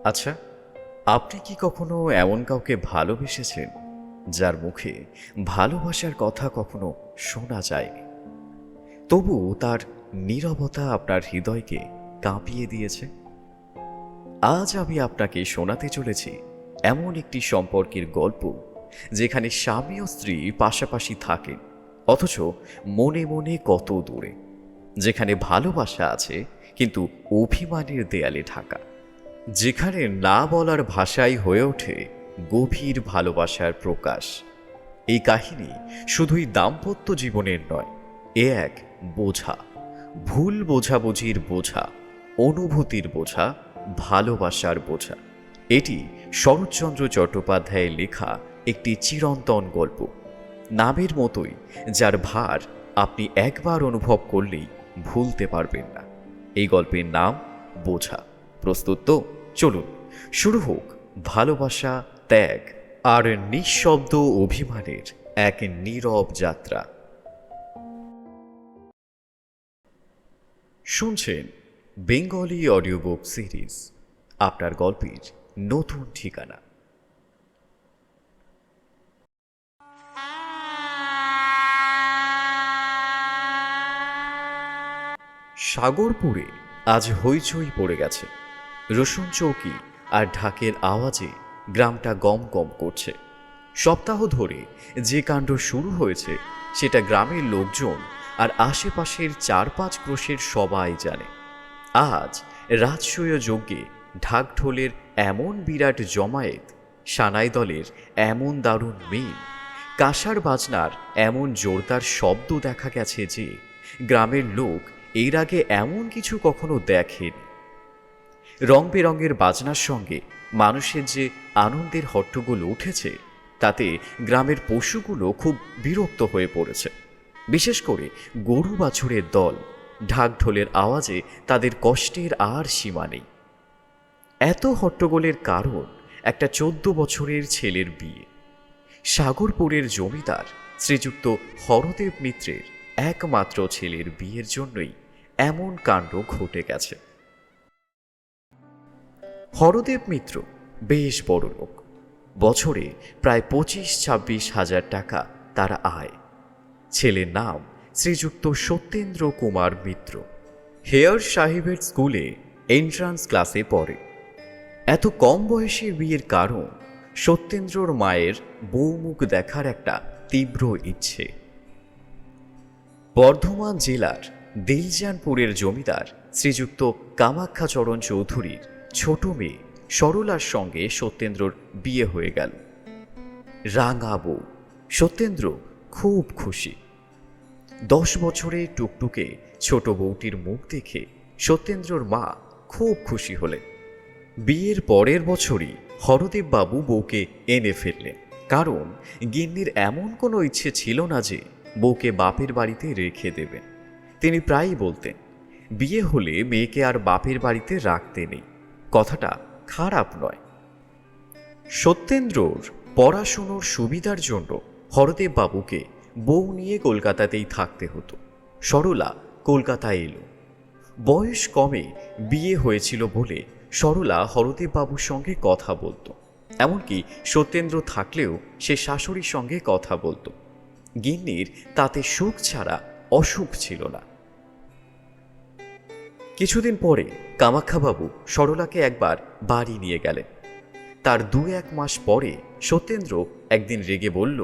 আচ্ছা, আপনি কি কখনো এমন কাউকে ভালোবেসেছেন যার মুখে ভালোবাসার কথা কখনো শোনা যায়নি, তবু তার নীরবতা আপনার হৃদয়কে কাঁপিয়ে দিয়েছে? আজ আমি আপনাকে শোনাতে চলেছি এমন একটি সম্পর্কের গল্প, যেখানে স্বামী ও স্ত্রী পাশাপাশি থাকেন, অথচ মনে মনে কত দূরে। যেখানে ভালোবাসা আছে, কিন্তু অভিমানের দেয়ালে ঢাকা। যেখানে না বলার ভাষাই হয়ে ওঠে গভীর ভালোবাসার প্রকাশ। এই কাহিনী শুধুই দাম্পত্য জীবনের নয়, এ এক বোঝা, ভুল বোঝাবুঝির বোঝা, অনুভূতির বোঝা, ভালোবাসার বোঝা। এটি শরৎচন্দ্র চট্টোপাধ্যায়ের লেখা একটি চিরন্তন গল্প, নামের মতোই, যার ভার আপনি একবার অনুভব করলেই ভুলতে পারবেন না। এই গল্পের নাম বোঝা। প্রস্তুত তো? চলুন শুরু হোক ভালোবাসা, ত্যাগ আর নিঃশব্দ অভিমানের এক নীরব যাত্রা। শুনছেন বেঙ্গলি অডিও বুক সিরিজ, আপনার গল্পের নতুন ঠিকানা। সাগরপুরে আজ হইচই পড়ে গেছে। রসুন চৌকি আর ঢাকের আওয়াজে গ্রামটা গম গম করছে। সপ্তাহ ধরে যে কাণ্ড শুরু হয়েছে সেটা গ্রামের লোকজন আর আশেপাশের 4-5 ক্রোশের সবাই জানে। আজ রাজসূয় যজ্ঞে ঢাকঢোলের এমন বিরাট জমায়েত, সানাই দলের এমন দারুণ মিল, কাঁসার বাজনার এমন জোরদার শব্দ দেখা গেছে যে গ্রামের লোক এর আগে এমন কিছু কখনো দেখেনি। রং বেরঙের বাজনার সঙ্গে মানুষের যে আনন্দের হট্টগোল উঠেছে, তাতে গ্রামের পশুগুলো খুব বিরক্ত হয়ে পড়েছে। বিশেষ করে গরু বাছুরের দল, ঢাকঢোলের আওয়াজে তাদের কষ্টের আর সীমা নেই। এত হট্টগোলের কারণ একটা 14 বছরের ছেলের বিয়ে। সাগরপুরের জমিদার শ্রীযুক্ত হরদেব মিত্রের একমাত্র ছেলের বিয়ের জন্যই এমন কাণ্ড ঘটে গেছে। হরদেব মিত্র বেশ বড় লোক। বছরে প্রায় 25-26 হাজার টাকা তার আয়। ছেলের নাম শ্রীযুক্ত সত্যেন্দ্র কুমার মিত্র। হেয়ার সাহেবের স্কুলে এন্ট্রান্স ক্লাসে পড়ে। এত কম বয়সে বিয়ের কারণ সত্যেন্দ্রর মায়ের বউমুখ দেখার একটা তীব্র ইচ্ছে। বর্ধমান জেলার দিলজানপুরের জমিদার শ্রীযুক্ত কামাখ্যাচরণ চৌধুরীর ছোট মেয়ে সরলার সঙ্গে সত্যেন্দ্রর বিয়ে হয়ে গেল। রাঙা বউ। সত্যেন্দ্র খুব খুশি। 10 বছরে টুকটুকে ছোট বউটির মুখ দেখে সত্যেন্দ্রর মা খুব খুশি হলেন। বিয়ের পরের বছরই হরদেব বাবু বউকে এনে ফেললেন, কারণ গিন্নির এমন কোনো ইচ্ছে ছিল না যে বউকে বাপের বাড়িতে রেখে দেবেন। তিনি প্রায়ই বলতেন, বিয়ে হলে মেয়েকে আর বাপের বাড়িতে রাখতে নেই। কথাটা খারাপ নয়। সত্যেন্দ্রর পড়াশুনোর সুবিধার জন্য হরদেব বাবুকে বউ নিয়ে কলকাতাতেই থাকতে হতো। সরলা কলকাতায় এলো। বয়স কমে বিয়ে হয়েছিল বলে সরলা হরদেব বাবুর সঙ্গে কথা বলতো। এমনকি সত্যেন্দ্র থাকলেও সে শাশুড়ির সঙ্গে কথা বলতো। গিন্নির তাতে সুখ ছাড়া অসুখ ছিল না। কিছুদিন পরে কামাখ্যাবাবু সরলাকে একবার বাড়ি নিয়ে গেলেন। তার 2-1 মাস পরে সত্যেন্দ্র একদিন রেগে বলল,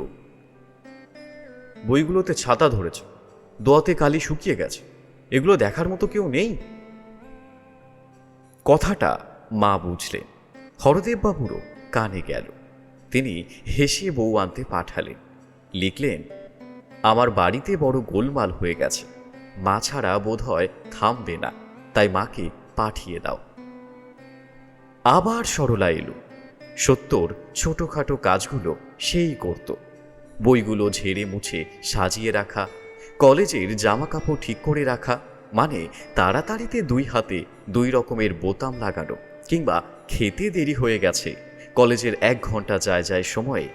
বইগুলোতে ছাতা ধরেছে, দোয়াতে কালি শুকিয়ে গেছে, এগুলো দেখার মতো কেউ নেই। কথাটা মা বুঝলেন। হরদেববাবুরও কানে গেল। তিনি হেসে বউ আনতে পাঠালেন। লিখলেন, আমার বাড়িতে বড় গোলমাল হয়ে গেছে, মা ছাড়া বোধ হয় থামবে না, তাই মাকে পাঠিয়ে দাও। আবার সরলা এলো। সত্যর ছোটখাটো কাজগুলো সেই করত। বইগুলো ঝেড়ে মুছে সাজিয়ে রাখা, কলেজের জামা কাপড় ঠিক করে রাখা, মানে তাড়াতাড়িতে 2 হাতে 2 রকমের বোতাম লাগানো, কিংবা খেতে দেরি হয়ে গেছে, কলেজের 1 ঘন্টা যায় সময়ে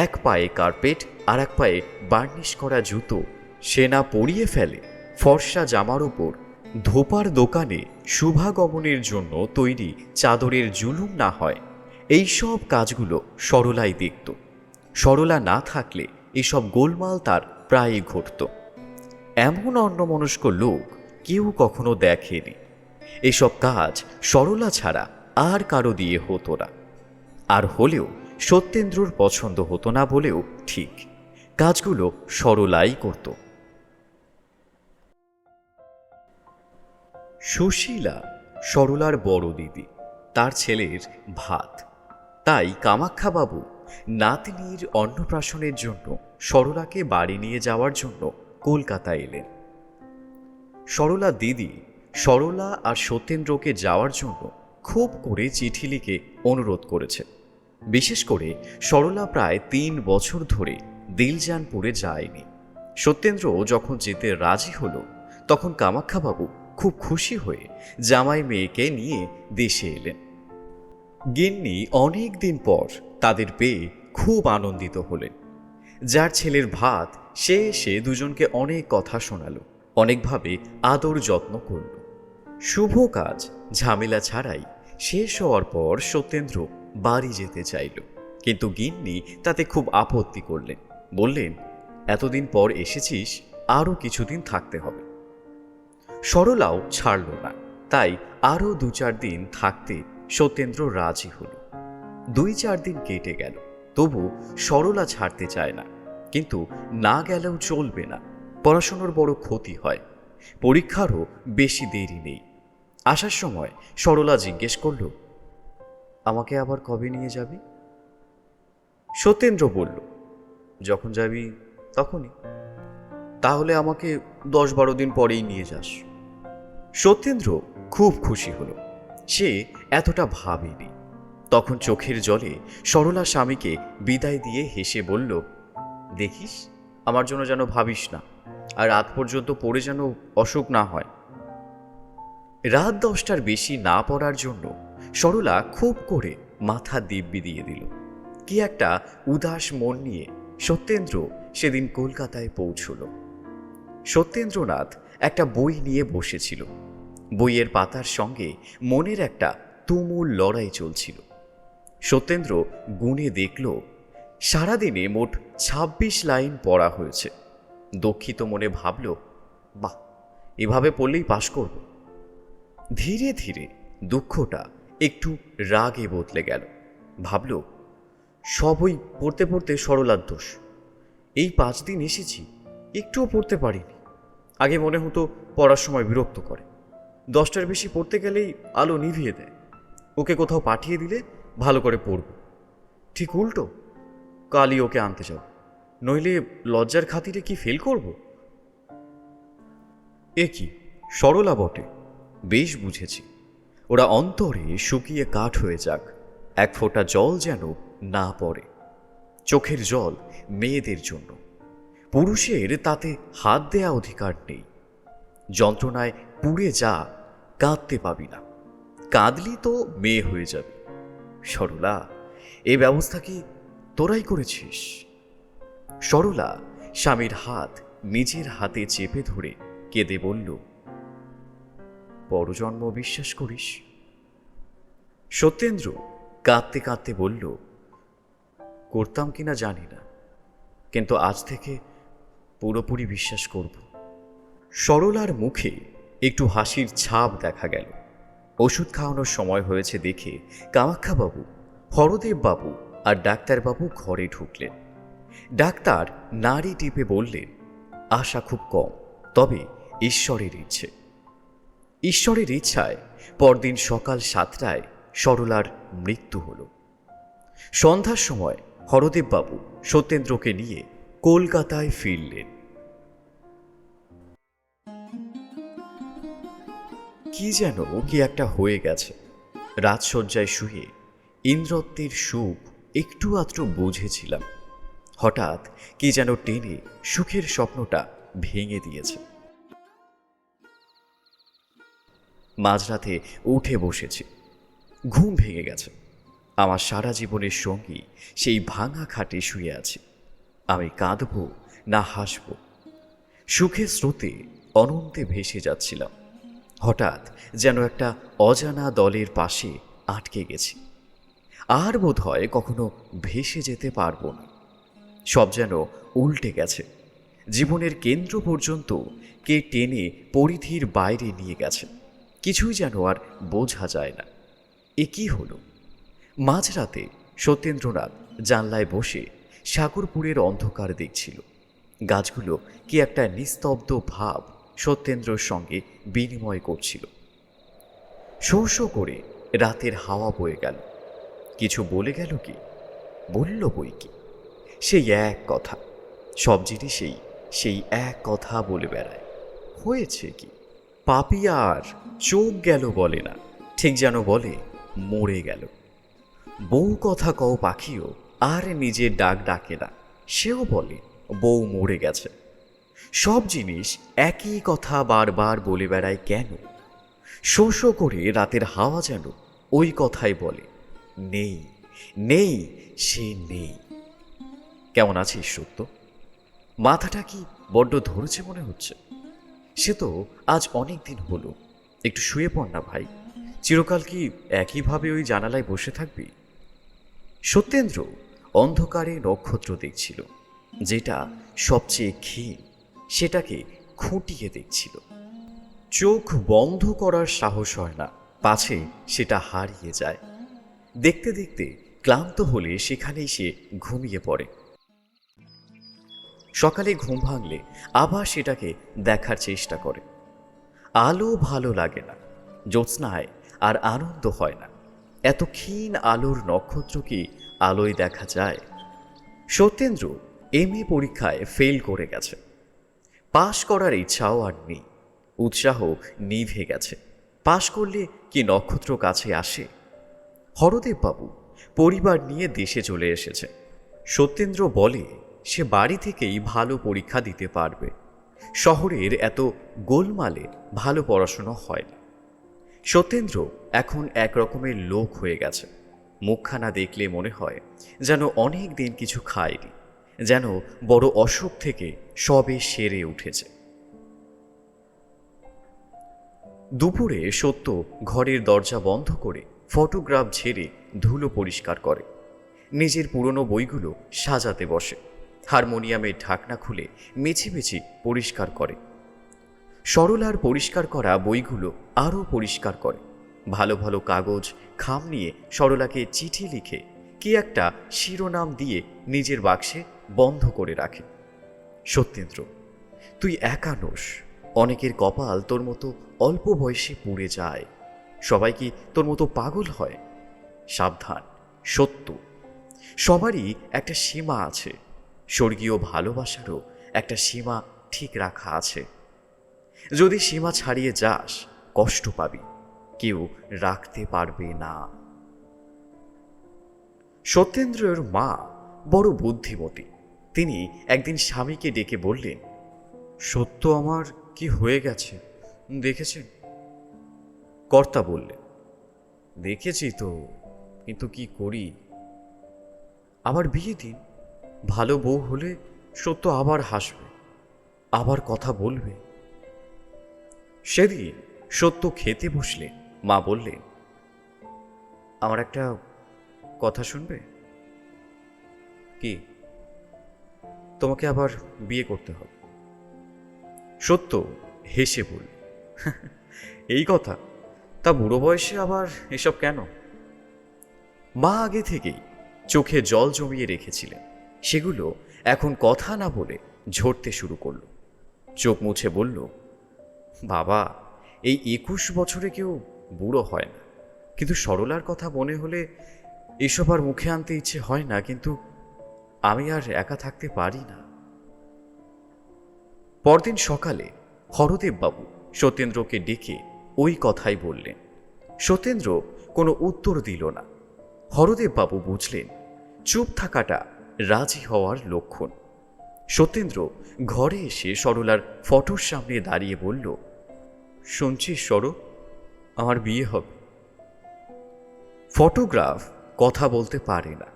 এক পায়ে কার্পেট আর এক পায়ে বার্নিশ করা জুতো সে না পরিয়ে ফেলে, ফর্সা জামার ওপর ধোপার দোকানে শুভাগমনের জন্য তৈরি চাদরের জুলুম না হয়, এই সব কাজগুলো সরলাই দেখত। সরলা না থাকলে এসব গোলমাল তার প্রায়ই ঘটত। এমন অন্যমনস্ক লোক কেউ কখনো দেখেনি। এসব কাজ সরলা ছাড়া আর কারো দিয়ে হতো না। আর হলেও সত্যেন্দ্রর পছন্দ হতো না বলেও ঠিক, কাজগুলো সরলাই করত। সুশীলা সরলার বড় দিদি, তার ছেলের ভাত। তাই কামাখ্যাবাবু নাতনির অন্নপ্রাশনের জন্য সরলাকে বাড়ি নিয়ে যাওয়ার জন্য কলকাতা এলেন। সরলা দিদি সরলা আর সত্যেন্দ্রকে যাওয়ার জন্য খুব করে চিঠি লিখে অনুরোধ করেছে। বিশেষ করে সরলা প্রায় 3 বছর ধরে দিলজানপুরে যায়নি। সত্যেন্দ্র যখন যেতে রাজি হলো, তখন কামাখ্যাবাবু খুব খুশি হয়ে জামাই মেয়েকে নিয়ে দেশে এলেন। গিন্নি অনেক দিন পর তাদের পেয়ে খুব আনন্দিত হলেন। যার ছেলের ভাত, সে এসে দুজনকে অনেক কথা শোনালো, অনেকভাবে আদর যত্ন করল। শুভ কাজ ঝামেলা ছাড়াই শেষ হওয়ার পর সত্যেন্দ্র বাড়ি যেতে চাইল, কিন্তু গিন্নি তাতে খুব আপত্তি করলেন। বললেন, এতদিন পর এসেছিস, আরও কিছুদিন থাকতে হবে। সরলাও ছাড়ল না, তাই আরও 2-4 দিন থাকতে সত্যেন্দ্র রাজি হল। 2-4 দিন কেটে গেল, তবু সরলা ছাড়তে চায় না। কিন্তু না গেলেও চলবে না, পড়াশোনার বড় ক্ষতি হয়। পরীক্ষারও বেশি দেরি নেই। আসার সময় সরলা জিজ্ঞেস করল, আমাকে আবার কবে নিয়ে যাবি? সত্যেন্দ্র বলল, যখন যাবি তখনই। তাহলে আমাকে 10-12 দিন পরেই নিয়ে যাস। সত্যেন্দ্র খুব খুশি হলো, সে এতটা ভাবেনি। তখন চোখের জলে সরলা স্বামীকে বিদায় দিয়ে হেসে বলল, দেখিস, আমার জন্য যেন ভাবিস না, আর রাত পর্যন্ত পড়ে যেন অসুখ না হয়। রাত 10টার বেশি না পড়ার জন্য সরলা খুব করে মাথা দিব্যি দিয়ে দিল। কি একটা উদাস মন নিয়ে সত্যেন্দ্র সেদিন কলকাতায় পৌঁছল। সত্যেন্দ্রনাথ একটা বই নিয়ে বসেছিল। বইয়ের পাতার সঙ্গে মনের একটা তুমুল লড়াই চলছিল। সত্যেন্দ্র গুণে দেখল, সারাদিনে মোট 26 লাইন পড়া হয়েছে। দুঃখিত মনে ভাবল, বাহ, এভাবে পড়লেই পাশ করব। ধীরে ধীরে দুঃখটা একটু রাগে বদলে গেল। ভাবল, সবই পড়তে পড়তে সরলার দোষ। এই 5 দিন এসেছি, একটুও পড়তে পারিনি। আগে মনে হতো পড়ার সময় বিরক্ত করে, 10টার বেশি পড়তে গেলেই আলো নিভিয়ে দেয়। ওকে কোথাও পাঠিয়ে দিলে ভালো করে পড়ব। ঠিক উল্টো, কালই ওকে আনতে যাব, নইলে লজ্জার খাতিরে কি ফেল করব? এ কি, সরলা বটে, বেশ বুঝেছি। ওরা অন্তরে শুকিয়ে কাঠ হয়ে যাক, এক ফোঁটা জল যেন না পড়ে। চোখের জল মেয়েদের জন্য, পুরুষের তাতে হাত দেয়া অধিকার নেই। যন্ত্রণায় পুড়ে যা, কাঁদতে পাবি না, কাঁদলি তো মেয়ে হয়ে যাবে। সরলা, এ ব্যবস্থা কি তোরাই করেছিস? সরলা স্বামীর হাত নিজের হাতে চেপে ধরে কেঁদে বলল, পরজন্ম বিশ্বাস করিস? সত্যেন্দ্র কাঁদতে কাঁদতে বলল, করতাম কিনা জানি না, কিন্তু আজ থেকে পুরোপুরি বিশ্বাস করব। সরলার মুখে একটু হাসির ছাপ দেখা গেল। ওষুধ খাওয়ানোর সময় হয়েছে দেখে কামাখ্যাবাবু, হরদেববাবু আর ডাক্তারবাবু ঘরে ঢুকলেন। ডাক্তার নাড়ি টিপে বললেন, আশা খুব কম, তবে ঈশ্বরের ইচ্ছে। ঈশ্বরের ইচ্ছায় পরদিন সকাল 7টায় সরলার মৃত্যু হল। সন্ধ্যার সময় হরদেববাবু সত্যেন্দ্রকে নিয়ে কলকাতায় ফিরলেন। কি যেন কি একটা হয়ে গেছে। রাজশয্যায় শুয়ে ইন্দ্রত্বের সুখ একটু আধটু বুঝেছিলাম। হঠাৎ কি যেন টেনে সুখের স্বপ্নটা ভেঙে দিয়েছে। মাঝরাতে উঠে বসেছি, ঘুম ভেঙে গেছে। আমার সারা জীবনের সঙ্গী সেই ভাঙা খাটে শুয়ে আছে। আমি কাঁদব না হাসব, সুখের স্রোতে অনন্তে ভেসে যাচ্ছিলাম। হঠাৎ যেন একটা অজানা দলের পাশে আটকে গেছি, আর বোধ হয় কখনো ভেসে যেতে পারবো না। সব যেন উল্টে গেছে, জীবনের কেন্দ্র পর্যন্ত কে টেনে পরিধির বাইরে নিয়ে গেছে, কিছুই যেন আর বোঝা যায় না। এ কি হলো? মাঝরাতে সত্যেন্দ্রনাথ জানলায় বসে সাগরপুরের অন্ধকার দেখছিল। গাছগুলো কি একটা নিস্তব্ধ ভাব সত্যেন্দ্রর সঙ্গে বিনিময় করছিল। শো শো করে রাতের হাওয়া বয়ে গেল। কিছু বলে গেল কি? বলল বই কি, সেই এক কথা। সব জিনিসেই সেই এক কথা বলে বেড়ায়। হয়েছে কি? পাপিয়ার চোখ গেল বলে না, ঠিক যেন বলে মরে গেল। বউ কথা কও পাখিও আর নিজের ডাক ডাকে না, সেও বলে বউ মরে গেছে। সব জিনিস একই কথা বারবার বলে বেড়ায় কেন? শো শো করে রাতের হাওয়া যেন ওই কথাই বলে, নেই নেই, সে নেই। কেমন আছিস সত্য? মাথাটা কি বড্ড ধরেছে মনে হচ্ছে? সে তো আজ অনেক দিন হলো। একটু শুয়ে পড় না ভাই। চিরকাল কি একইভাবে ওই জানালায় বসে থাকবি? সত্যেন্দ্র অন্ধকারে নক্ষত্র দেখছিল, যেটা সবচেয়ে ক্ষীণ সেটাকে খুঁটিয়ে দেখছিল। চোখ বন্ধ করার সাহস হয় না, পাছে সেটা হারিয়ে যায়। দেখতে দেখতে ক্লান্ত হলে সেখানেই সে ঘুমিয়ে পড়ে। সকালে ঘুম ভাঙলে আবার সেটাকে দেখার চেষ্টা করে। আলো ভালো লাগে না, জ্যোৎস্নায় আর আনন্দ হয় না। এত ক্ষীণ আলোর নক্ষত্র কি আলোয় দেখা যায়? সত্যেন্দ্র এমএ পরীক্ষায় ফেল করে গেছে। পাশ করার ইচ্ছাও আর নেই, উৎসাহ নিভে গেছে। পাশ করলে কি নক্ষত্র কাছে আসে? হরদেববাবু পরিবার নিয়ে দেশে চলে এসেছে। সত্যেন্দ্র বলে সে বাড়ি থেকেই ভালো পরীক্ষা দিতে পারবে। শহরের এত গোলমালে ভালো পড়াশুনো হয় না। সত্যেন্দ্র এখন এক রকমের লোক হয়ে গেছে। মুখখানা দেখলে মনে হয় যেন অনেক দিন কিছু খায়নি, যেন বড় অসুখ থেকে সবে সেরে উঠেছে। দুপুরে সত্য ঘরের দরজা বন্ধ করে ফটোগ্রাফ ঝেড়ে ধুলো পরিষ্কার করে। নিজের পুরনো বইগুলো সাজাতে বসে। হারমোনিয়ামের ঢাকনা খুলে মেছি মেছি পরিষ্কার করে। সরলার পরিষ্কার করা বইগুলো আরও পরিষ্কার করে। ভালো ভালো কাগজ খাম নিয়ে সরলাকে চিঠি লিখে কি একটা শিরোনাম দিয়ে নিজের বাক্সে বন্ধ করে রাখে। সত্যেন্দ্র, তুই একা নোস। অনেকের কপাল তোর মতো অল্প বয়সে পুড়ে যায়। সবাই কি তোর মতো পাগল হয়? সাবধান, সত্য। সবারই একটা সীমা আছে। স্বর্গীয় ভালোবাসারও একটা সীমা ঠিক রাখা আছে। যদি সীমা ছাড়িয়ে যাস কষ্ট পাবি, কেউ রাখতে পারবে না। সত্যেন্দ্রের মা বড় বুদ্ধিমতী। তিনি একদিন স্বামীকে ডেকে বললেন, সত্য আমার কি হয়ে গেছে দেখেছেন? কর্তা বললেন, দেখেছি তো, কিন্তু কি করি? আবার বিয়ে দিন, ভালো বউ হলে সত্য আবার হাসবে, আবার কথা বলবে। সেদিন সত্য খেতে বসলে মা বললেন, আমার একটা কথা শুনবে? কি? তোমাকে আবার বিয়ে করতে হবে। সত্য হেসে বলল, এই কথা? তা বুড়ো বয়সে আবার এসব কেন? মা আগে থেকেই চোখে জল জমিয়ে রেখেছিলেন, সেগুলো এখন কথা না বলে ঝরতে শুরু করল। চোখ মুছে বলল, বাবা, এই 21 বছরে কেউ বুড়ো হয় না। কিন্তু সরলার কথা মনে হলে এসব আর মুখে আনতে ইচ্ছে হয় না, কিন্তু আমি আর একা থাকতে পারি না। পরদিন সকালে হরদেববাবু সত্যেন্দ্রকে ডেকে ওই কথাই বললেন। সত্যেন্দ্র কোনো উত্তর দিল না। হরদেববাবু বুঝলেন চুপ থাকাটা রাজি হওয়ার লক্ষণ। সত্যেন্দ্র ঘরে এসে সরলার ফটোর সামনে দাঁড়িয়ে বলল, শুনছিস সর, আমার বিয়ে হবে। ফটোগ্রাফ কথা বলতে পারে না,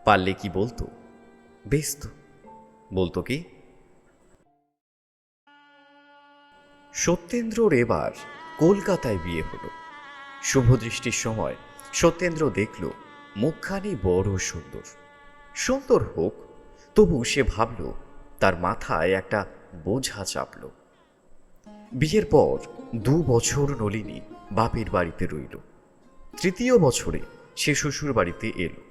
পারলে কি বলতো? বেশ তো, বলতো কি? সত্যেন্দ্রর এবার কলকাতায় বিয়ে হলো। শুভদৃষ্টির সময় সত্যেন্দ্র দেখল মুখখানি বড় সুন্দর। সুন্দর হোক, তবু সে ভাবল তার মাথায় একটা বোঝা চাপল। বিয়ের পর 2 বছর নলিনী বাপের বাড়িতে রইল। 3য় বছরে সে শ্বশুর বাড়িতে এলো।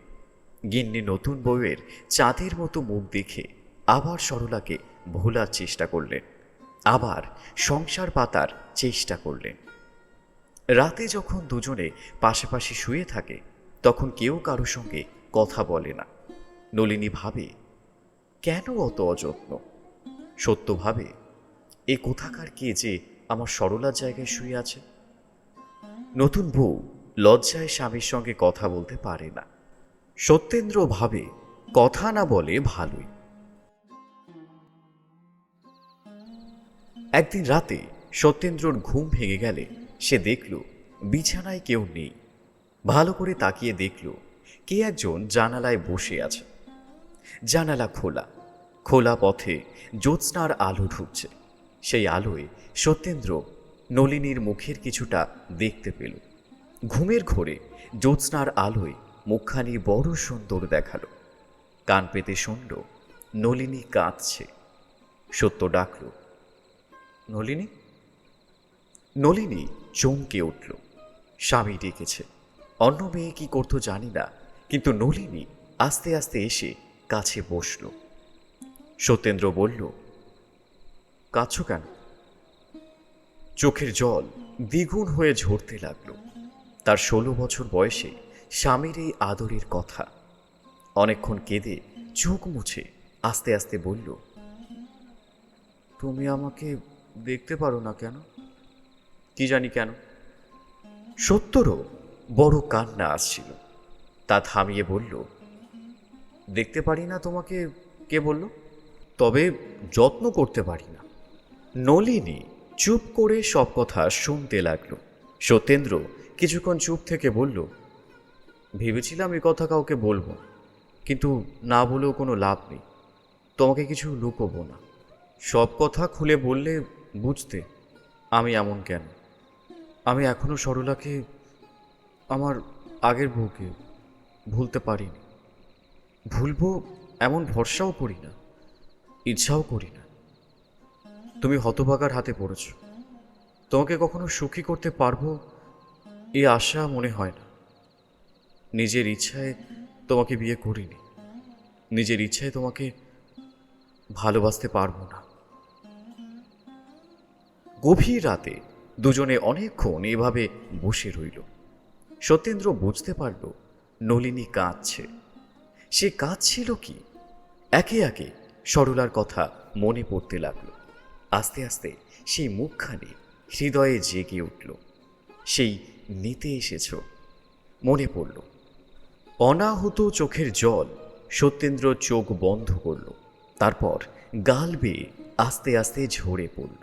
গিন্নি নতুন বউয়ের চাঁদের মতো মুখ দেখে আবার সরলাকে ভোলার চেষ্টা করলেন, আবার সংসার পাতার চেষ্টা করলেন। রাতে যখন দুজনে পাশাপাশি শুয়ে থাকে তখন কেউ কারো সঙ্গে কথা বলে না। নলিনী ভাবে, কেন অত অযত্ন? সত্য ভাবে, এ কোথাকার কে যে আমার সরলার জায়গায় শুয়ে আছে। নতুন বউ লজ্জায় স্বামীর সঙ্গে কথা বলতে পারে না। সত্যেন্দ্র ভাবে, কথা না বলে ভালোই। একদিন রাতে সত্যেন্দ্রর ঘুম ভেঙে গেলে সে দেখল বিছানায় কেউ নেই। ভালো করে তাকিয়ে দেখল কে একজন জানালায় বসে আছে। জানালা খোলা, খোলা পথে জ্যোৎস্নার আলো ঢুকছে। সেই আলোয় সত্যেন্দ্র নলিনীর মুখের কিছুটা দেখতে পেল। ঘুমের ঘোরে জ্যোৎস্নার আলোয় মুখখানি বড় সুন্দর দেখালো। কান পেতে শুনল নলিনী কাঁদছে। সত্য ডাকল, নলিনী। নলিনী চমকে উঠল। স্বামী ডেকেছে। অন্য মেয়ে কি করতো জানি না, কিন্তু নলিনী আস্তে আস্তে এসে কাছে বসল। সত্যেন্দ্র বলল, কাঁদছো কেন? চোখের জল দ্বিগুণ হয়ে ঝরতে লাগলো। তার 16 বছর বয়সে স্বামীর এই আদরের কথা। অনেকক্ষণ কেঁদে চোখ মুছে আস্তে আস্তে বলল, তুমি আমাকে দেখতে পারো না কেন? কি জানি কেন। সত্যরও বড় কান্না আসছিল। তা থামিয়ে বলল, দেখতে পারি না তোমাকে কে বলল? তবে যত্ন করতে পারি না। নলিনী চুপ করে সব কথা শুনতে লাগলো। সত্যেন্দ্র কিছুক্ষণ চুপ থেকে বলল, ভেবেছিলাম এ কথা কাউকে বলবো, কিন্তু না বলেও কোনো লাভ নেই। তোমাকে কিছু লুকোবো না। সব কথা খুলে বললে বুঝতে আমি এমন কেন। আমি এখনো সরলাকে, আমার আগের বউকে ভুলতে পারিনি। ভুলবো এমন ভরসাও করি না, ইচ্ছাও করি না। তুমি হতভাগার হাতে পড়েছ। তোমাকে কখনো সুখী করতে পারবো এই আশা মনে হয় না। নিজের ইচ্ছায় তোমাকে বিয়ে করিনি। নিজের ইচ্ছায় তোমাকে ভালোবাসতে পারবো না। গভীর রাতে দুজনে অনেকক্ষণ এভাবে বসে রইল। সত্যেন্দ্র বুঝতে পারল নলিনী কাঁদছে। সে কাঁদছিল কি? একে একে সরলার কথা মনে পড়তে লাগলো। আস্তে আস্তে সেই মুখখানি হৃদয়ে জেগে উঠল। সেই নিতে এসেছ মনে পড়ল। অনাহত চোখের জল সত্যেন্দ্র চোখ বন্ধ করল। তারপর গাল বেয়ে আস্তে আস্তে ঝরে পড়ল।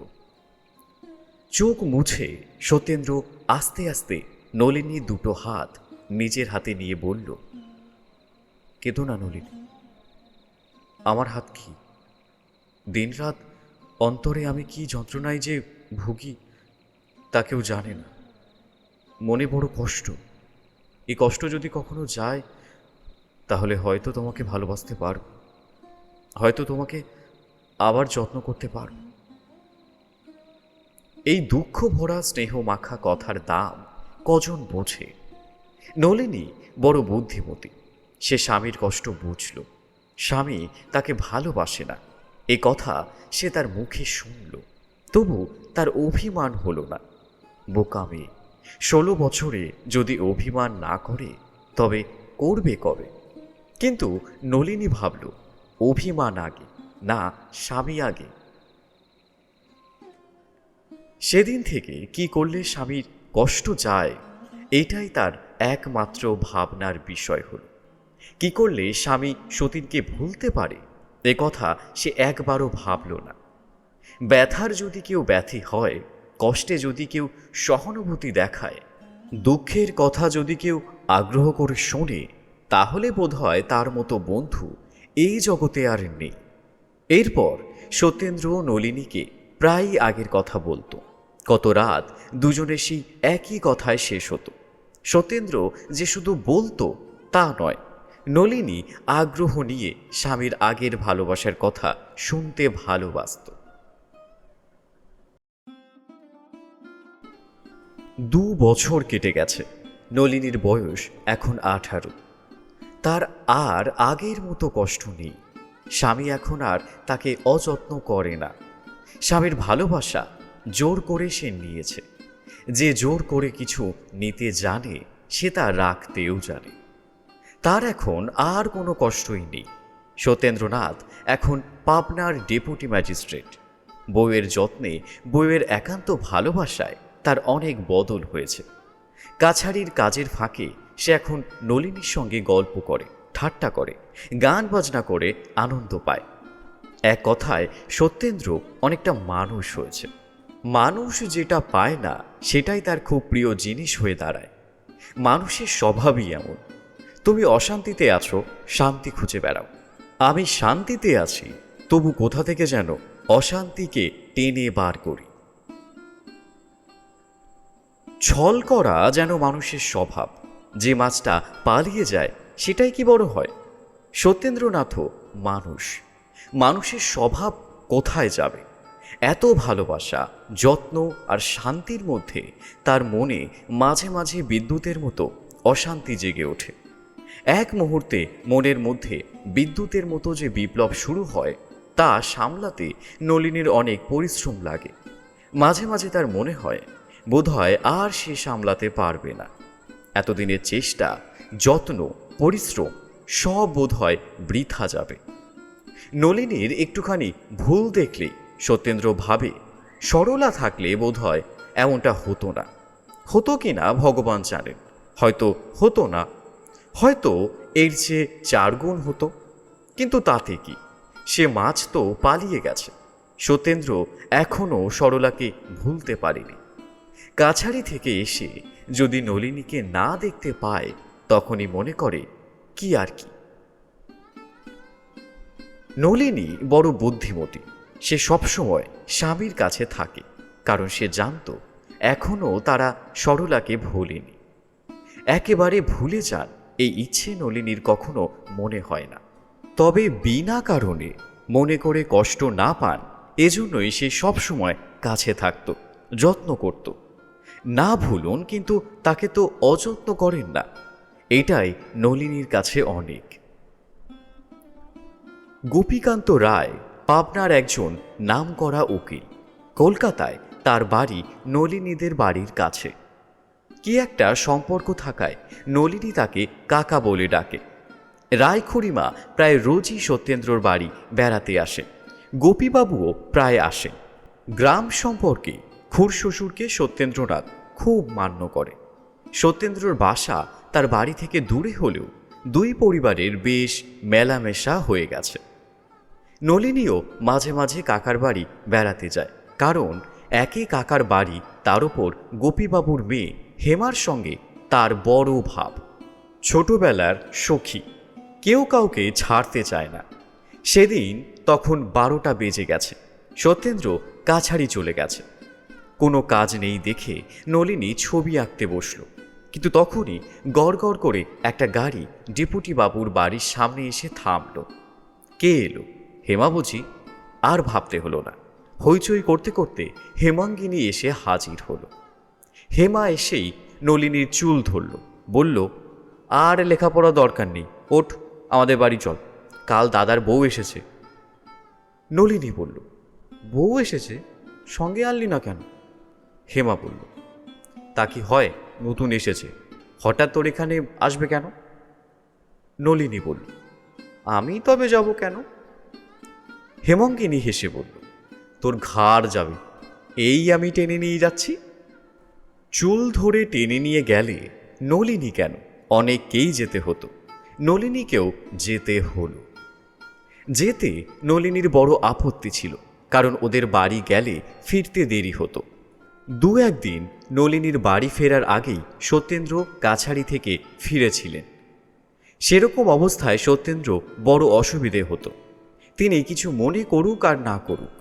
চোখ মুছে সত্যেন্দ্র আস্তে আস্তে নলিনীর 2 হাত নিজের হাতে নিয়ে বলল, কেঁদো না নলিনী। আমার হাত কি? দিনরাত অন্তরে আমি কি যন্ত্রণায় যে ভুগি তা কেউ জানে না। মনে বড় কষ্ট। এই কষ্ট যদি কখনো যায় তাহলে হয়তো তোমাকে ভালোবাসতে পারব, হয়তো তোমাকে আবার যত্ন করতে পারব। এই দুঃখ ভরা স্নেহ মাখা কথার দাম কজন বোঝে? নলিনী বড় বুদ্ধিমতী। সে স্বামীর কষ্ট বুঝল। স্বামী তাকে ভালোবাসে না এ কথা সে তার মুখে শুনল, তবু তার অভিমান হলো না। বোকা মেয়ে, 16 বছরে যদি অভিমান না করে তবে করবে কবে? কিন্তু নলিনী ভাবল, অভিমান আগে না স্বামী আগে। সেদিন থেকে কি করলে স্বামীর কষ্ট যায় এটাই তার একমাত্র ভাবনার বিষয় হল। কি করলে স্বামী সতীনকে ভুলতে পারে এ কথা সে একবারও ভাবল না। ব্যথার যদি কেউ ব্যথী হয়, কষ্টে যদি কেউ সহানুভূতি দেখায়, দুঃখের কথা যদি কেউ আগ্রহ করে শোনে, তাহলে বোধহয় তার মতো বন্ধু এই জগতে আর নেই। এরপর সত্যেন্দ্র নলিনীকে প্রায়ই আগের কথা বলতো। কত রাত দুজনের সেই একই কথায় শেষ হতো। সত্যেন্দ্র যে শুধু বলতো তা নয়, নলিনী আগ্রহ নিয়ে স্বামীর আগের ভালোবাসার কথা শুনতে ভালোবাসত। 2 বছর কেটে গেছে। নলিনীর বয়স এখন 18। তার আর আগের মতো কষ্ট নেই। স্বামী এখন আর তাকে অযত্ন করে না। স্বামীর ভালোবাসা জোর করে সে নিয়েছে। যে জোর করে কিছু নিতে জানে সে তা রাখতেও জানে। তার এখন আর কোনো কষ্টই নেই। সত্যেন্দ্রনাথ এখন পাবনার ডেপুটি ম্যাজিস্ট্রেট। বউয়ের যত্নে, বউয়ের একান্ত ভালোবাসায় তার অনেক বদল হয়েছে। কাছারির কাজের ফাঁকে সে এখন নলিনীর সঙ্গে গল্প করে, ঠাট্টা করে, গান বাজনা করে আনন্দ পায়। এক কথায় সত্যেন্দ্র অনেকটা মানুষ হয়েছে। মানুষ যেটা পায় না সেটাই তার খুব প্রিয় জিনিস হয়ে দাঁড়ায়। মানুষের স্বভাবই এমন। তুমি অশান্তিতে আছো, শান্তি খুঁজে বেড়াও। আমি শান্তিতে আছি, তবু কোথা থেকে যেন অশান্তিকে টেনে বার করি। ছল করা যেন মানুষের স্বভাব। যে মাছটা পালিয়ে যায় সেটাই কি বড় হয়? সত্যেন্দ্রনাথও মানুষ। মানুষের স্বভাব কোথায় যাবে? এত ভালোবাসা, যত্ন আর শান্তির মধ্যে তার মনে মাঝে মাঝে বিদ্যুতের মতো অশান্তি জেগে ওঠে। এক মুহূর্তে মনের মধ্যে বিদ্যুতের মতো যে বিপ্লব শুরু হয় তা সামলাতে নলিনীর অনেক পরিশ্রম লাগে। মাঝে মাঝে তার মনে হয় বোধহয় আর সে সামলাতে পারবে না। এতদিনের চেষ্টা, যত্ন, পরিশ্রম সব বোধহয় বৃথা যাবে। নলিনীর একটুখানি ভুল দেখলেই সত্যেন্দ্র ভাবে সরলা থাকলে বোধহয় এমনটা হতো না। হতো কি না ভগবান জানেন। হয়তো হতো না, হয়তো এর চেয়ে 4 গুণ হতো। কিন্তু তাতে কি, সে মাছ তো পালিয়ে গেছে। সত্যেন্দ্র এখনও সরলাকে ভুলতে পারেনি। কাছারি থেকে এসে যদি নলিনীকে না দেখতে পায় তখনই মনে করে কি আর কি। নলিনী বড় বুদ্ধিমতী। সে সবসময় স্বামীর কাছে থাকে, কারণ সে জানত এখনও তারা সরলাকে ভোলেনি। একেবারে ভুলে যান এই ইচ্ছে নলিনীর কখনো মনে হয় না। তবে বিনা কারণে মনে করে কষ্ট না পান এজন্যই সে সবসময় কাছে থাকত, যত্ন করত। না ভুলুন, কিন্তু তাকে তো অযত্ন করেন না। এটাই নলিনীর কাছে অনেক। গোপীকান্ত রায় পাবনার একজন নামকরা উকিল। কলকাতায় তার বাড়ি নলিনীদের বাড়ির কাছে। কি একটা সম্পর্ক থাকায় নলিনী তাকে কাকা বলে ডাকে। রায় খুড়িমা প্রায় রোজই সত্যেন্দ্রর বাড়ি বেড়াতে আসে। গোপীবাবুও প্রায় আসেন। গ্রাম সম্পর্কে খুড়শ্বশুরকে সত্যেন্দ্রনাথ খুব মান্য করে। সত্যেন্দ্রর বাসা তার বাড়ি থেকে দূরে হলেও দুই পরিবারের বেশ মেলামেশা হয়ে গেছে। নলিনীও মাঝে মাঝে কাকার বাড়ি বেড়াতে যায়, কারণ একই কাকার বাড়ি, তার ওপর গোপীবাবুর মেয়ে হেমার সঙ্গে তার বড় ভাব। ছোটবেলার সখী, কেউ কাউকে ছাড়তে চায় না। সেদিন তখন 12টা বেজে গেছে। সত্যেন্দ্র কাছারি চলে গেছে। কোনো কাজ নেই দেখে নলিনী ছবি আঁকতে বসল, কিন্তু তখনই গড় গড় করে একটা গাড়ি ডেপুটি বাবুর বাড়ির সামনে এসে থামল। কে এলো? হেমা বুঝি? আর ভাবতে হলো না। হইচই করতে করতে হেমাঙ্গিনী এসে হাজির হলো। হেমা এসেই নলিনীর চুল ধরল, বলল, আর লেখাপড়া দরকার নেই, ওঠ, আমাদের বাড়ি চল, কাল দাদার বউ এসেছে। নলিনী বলল, বউ এসেছে? সঙ্গে আনলি না কেন? হেমা বলল, তা কি হয়, নতুন এসেছে, হঠাৎ তোর এখানে আসবে কেন? নলিনী বলল, আমি তবে যাব কেন? হেমঙ্গিনী হেসে বলল, তোর ঘাড় যাবে, এই আমি টেনে নিয়ে যাচ্ছি। চুল ধরে টেনে নিয়ে গেলে নলিনী কেন, অনেককেই যেতে হতো। নলিনীকেও যেতে হলো। যেতে নলিনীর বড় আপত্তি ছিল, কারণ ওদের বাড়ি গেলে ফিরতে দেরি হতো। 2-1 দিন নলিনীর বাড়ি ফেরার আগেই সত্যেন্দ্র কাছারি থেকে ফিরেছিলেন। সেরকম অবস্থায় সত্যেন্দ্র বড় অসুবিধে হতো। তিনি কিছু মনে করুক আর না করুক,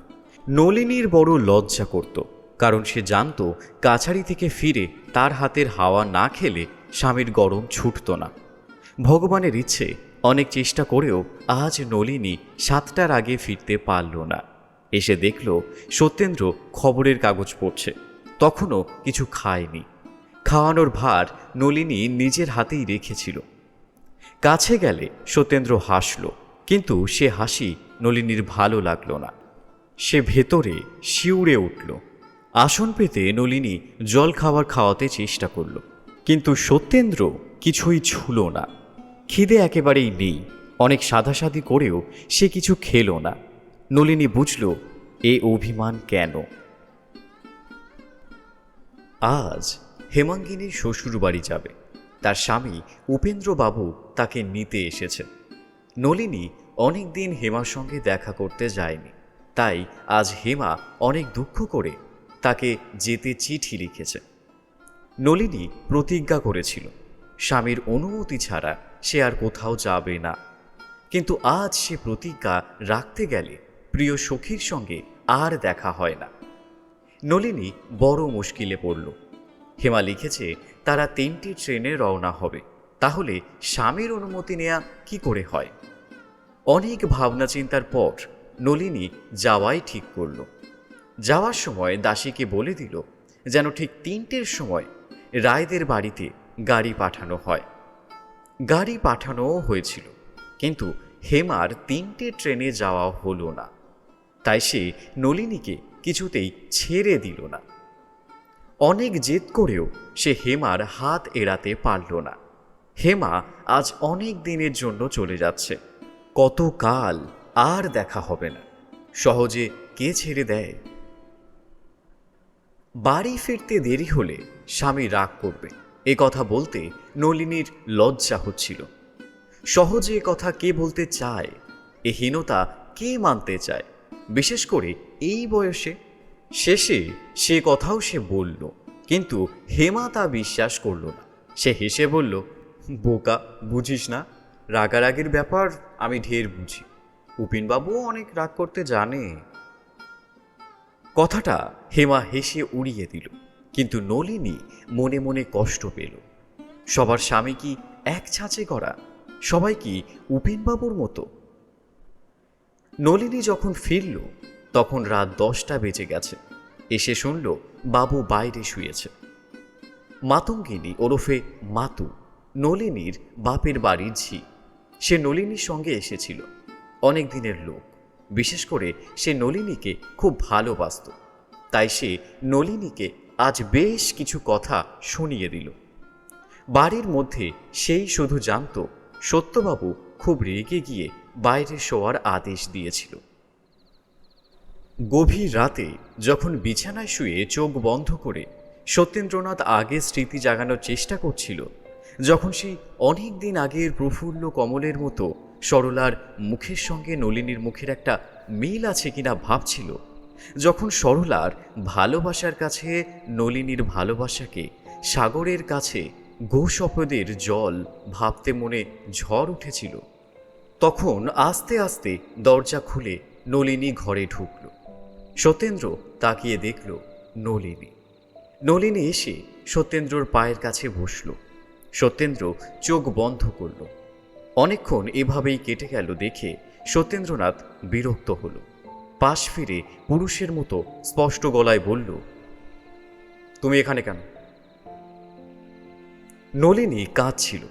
নলিনীর বড় লজ্জা করত। কারণ সে জানত কাছারি থেকে ফিরে তার হাতের হাওয়া না খেলে স্বামীর গরম ছুটত না। ভগবানের ইচ্ছে অনেক চেষ্টা করেও আজ নলিনী 7টার আগে ফিরতে পারল না। এসে দেখল সত্যেন্দ্র খবরের কাগজ পড়ছে, তখনও কিছু খায়নি। খাওয়ানোর ভার নলিনী নিজের হাতেই রেখেছিল। কাছে গেলে সত্যেন্দ্র হাসল, কিন্তু সে হাসি নলিনীর ভালো লাগল না। সে ভেতরে শিউরে উঠল। আসন পেতে নলিনী জল খাওয়াতে চেষ্টা করল, কিন্তু সত্যেন্দ্র কিছুই ছুঁল না। খিদে একেবারেই নেই। অনেক সাধাসাধি করেও সে কিছু খেল না। নলিনী বুঝল এ অভিমান কেন। আজ হেমাঙ্গিনীর শ্বশুরবাড়ি যাবে। তার স্বামী উপেন্দ্রবাবু তাকে নিতে এসেছেন। নলিনী অনেক দিন হেমার সঙ্গে দেখা করতে যায়নি, তাই আজ হেমা অনেক দুঃখ করে তাকে যেতে চিঠি লিখেছে। নলিনী প্রতিজ্ঞা করেছিল স্বামীর অনুমতি ছাড়া সে আর কোথাও যাবে না, কিন্তু আজ সে প্রতিজ্ঞা রাখতে গেলে প্রিয় সখীর সঙ্গে আর দেখা হয় না। নলিনী বড় মুশকিলে পড়ল। হেমা লিখেছে তারা 3টি ট্রেনে রওনা হবে, তাহলে স্বামীর অনুমতি নেওয়া কি করে হয়? অনেক ভাবনা চিন্তার পর নলিনী যাওয়াই ঠিক করল। যাওয়ার সময় দাসীকে বলে দিল যেন ঠিক 3টের সময় রায়দের বাড়িতে গাড়ি পাঠানো হয়। গাড়ি পাঠানোও হয়েছিল, কিন্তু হেমার 3টে ট্রেনে যাওয়া হলো না। তাই সে নলিনীকে কিছুতেই ছেড়ে দিল না। অনেক জেদ করেও সে হেমার হাত এড়াতে পারল না। হেমা আজ অনেক দিনের জন্য চলে যাচ্ছে। কতকাল আর দেখা হবে না, সহজে কে ছেড়ে দেয়? বাড়ি ফিরতে দেরি হলে স্বামী রাগ করবে, এ কথা বলতে নলিনীর লজ্জা হচ্ছিল। সহজে এ কথা কে বলতে চায়? এ হীনতা কে মানতে চায়, বিশেষ করে এই বয়সে? শেষে সে কথাও সে বলল, কিন্তু হেমা তা বিশ্বাস করল না। সে হেসে বলল, বোকা, বুঝিস না, রাগারাগির ব্যাপার আমি ঢের বুঝি। উপিনবাবুও অনেক রাগ করতে জানে। কথাটা হেমা হেসে উড়িয়ে দিল, কিন্তু নলিনী মনে মনে কষ্ট পেল। সবার স্বামী কি এক ছাঁচে করা? সবাই কি উপিনবাবুর মতো? নলিনী যখন ফিরল তখন রাত 10টা বেজে গেছে। এসে শুনল বাবু বাইরে শুয়েছে। মাতঙ্গিনী ওরফে মাতু নলিনীর বাপের বাড়ির ঝি। সে নলিনীর সঙ্গে এসেছিল। অনেক দিনের লোক। বিশেষ করে সে নলিনীকে খুব ভালোবাসত। তাই সে নলিনীকে আজ বেশ কিছু কথা শুনিয়ে দিল। বাড়ির মধ্যে সেই শুধু জানত সত্যবাবু খুব রেগে গিয়ে বাইরে শোয়ার আদেশ দিয়েছিল। গভীর রাতে যখন বিছানায় শুয়ে চোখ বন্ধ করে সত্যেন্দ্রনাথ আগে স্মৃতি জাগানোর চেষ্টা করছিল, যখন সেই অনেক দিন আগের প্রফুল্ল কমলের মতো সরলার মুখের সঙ্গে নলিনীর মুখের একটা মিল আছে কিনা ভাবছিল, যখন সরলার ভালোবাসার কাছে নলিনীর ভালোবাসাকে সাগরের কাছে গোশপদের জল ভাবতে মনে ঝড় উঠেছিল, তখন আস্তে আস্তে দরজা খুলে নলিনী ঘরে ঢুকল। সত্যেন্দ্র তাকিয়ে দেখল নলিনী। নলিনী এসে সত্যেন্দ্রর পায়ের কাছে বসল। সত্যেন্দ্র চোখ বন্ধ করল। অনেকক্ষণ এভাবেই কেটে গেল দেখে সত্যেন্দ্রনাথ বিরক্ত হল। পাশ ফিরে পুরুষের মতো স্পষ্ট গলায় বলল, তুমি এখানে কেন? নলিনী কাঁদছিল,